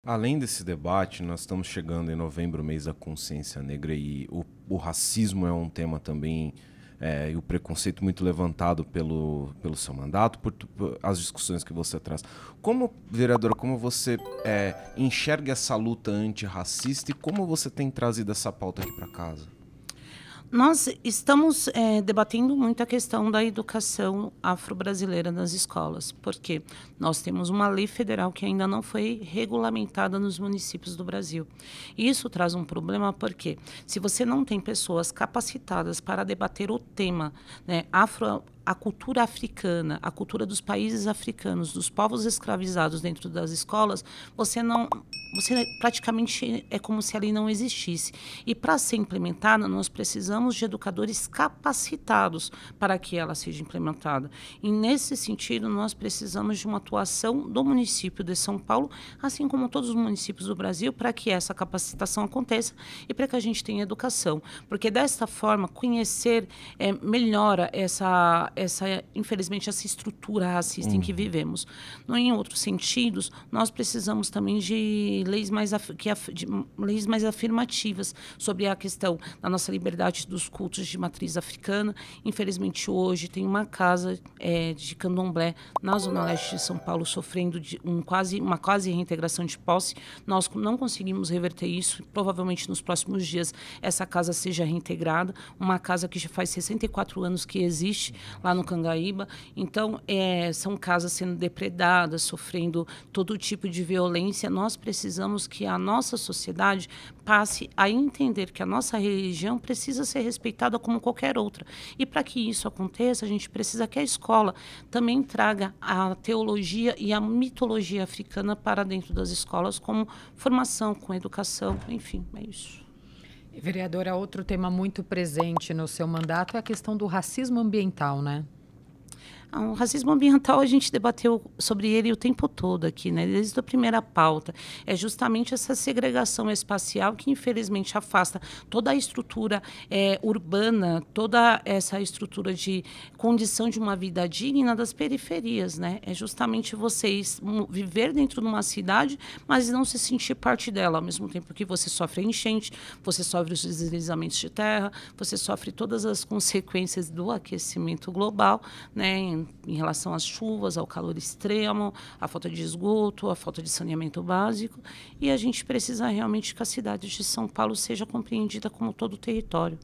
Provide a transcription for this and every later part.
Além desse debate, nós estamos chegando em novembro, mês da consciência negra, e o racismo é um tema também, e o preconceito muito levantado pelo seu mandato, por as discussões que você traz. Como vereadora, como você enxerga essa luta antirracista e como você tem trazido essa pauta aqui para casa? Nós estamos debatendo muito a questão da educação afro-brasileira nas escolas, porque nós temos uma lei federal que ainda não foi regulamentada nos municípios do Brasil. E isso traz um problema porque, se você não tem pessoas capacitadas para debater o tema, né, a cultura africana, a cultura dos países africanos, dos povos escravizados dentro das escolas, você praticamente é como se ali não existisse. E para ser implementada, nós precisamos de educadores capacitados para que ela seja implementada. E nesse sentido, nós precisamos de uma atuação do município de São Paulo, assim como todos os municípios do Brasil, para que essa capacitação aconteça e para que a gente tenha educação. Porque desta forma, conhecer melhora infelizmente, essa estrutura racista em que vivemos. Em outros sentidos, nós precisamos também de leis mais afirmativas sobre a questão da nossa liberdade dos cultos de matriz africana. Infelizmente, hoje tem uma casa de candomblé na Zona Leste de São Paulo sofrendo de uma quase reintegração de posse. Nós não conseguimos reverter isso. Provavelmente, nos próximos dias, essa casa seja reintegrada. Uma casa que já faz 64 anos que existe lá no Cangaíba. Então, são casas sendo depredadas, sofrendo todo tipo de violência. Nós precisamos que a nossa sociedade passe a entender que a nossa religião precisa ser respeitada como qualquer outra. E para que isso aconteça, a gente precisa que a escola também traga a teologia e a mitologia africana para dentro das escolas, como formação, com educação, enfim, é isso. Vereadora, outro tema muito presente no seu mandato é a questão do racismo ambiental, né? O racismo ambiental, a gente debateu sobre ele o tempo todo aqui, né? Desde a primeira pauta. É justamente essa segregação espacial que, infelizmente, afasta toda a estrutura urbana, toda essa estrutura de condição de uma vida digna das periferias, né? É justamente vocês viver dentro de uma cidade, mas não se sentir parte dela, ao mesmo tempo que você sofre a enchente, você sofre os deslizamentos de terra, você sofre todas as consequências do aquecimento global, né? Em relação às chuvas, ao calor extremo, à falta de esgoto, à falta de saneamento básico. E a gente precisa realmente que a cidade de São Paulo seja compreendida como todo o território.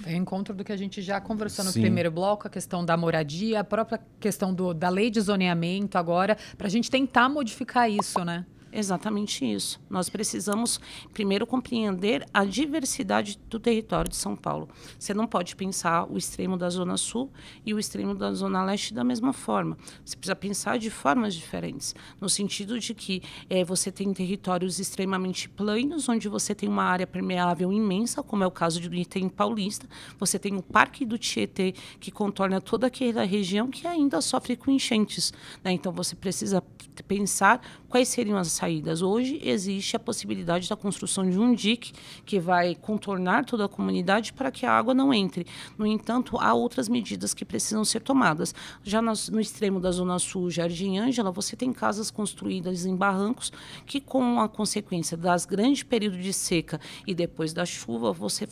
É encontro do que a gente já conversou no Sim. primeiro bloco, a questão da moradia, a própria questão da lei de zoneamento agora, para a gente tentar modificar isso, né? Exatamente isso. Nós precisamos, primeiro, compreender a diversidade do território de São Paulo. Você não pode pensar o extremo da Zona Sul e o extremo da Zona Leste da mesma forma. Você precisa pensar de formas diferentes, no sentido de que você tem territórios extremamente planos, onde você tem uma área permeável imensa, como é o caso do Itaim Paulista. Você tem o Parque do Tietê, que contorna toda aquela região que ainda sofre com enchentes, né? Então, você precisa pensar quais seriam as saídas. Hoje existe a possibilidade da construção de um dique que vai contornar toda a comunidade para que a água não entre. No entanto, há outras medidas que precisam ser tomadas. Já no extremo da Zona Sul, Jardim Ângela, você tem casas construídas em barrancos que, com a consequência das grandes períodos de seca e depois da chuva, você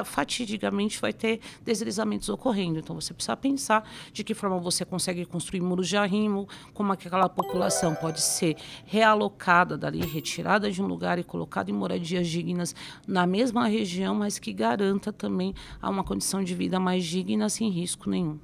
fatidicamente vai ter deslizamentos ocorrendo. Então, você precisa pensar de que forma você consegue construir muros de arrimo, como aquela população pode ser realocada dali, retirada de um lugar e colocada em moradias dignas na mesma região, mas que garanta também uma condição de vida mais digna, sem risco nenhum.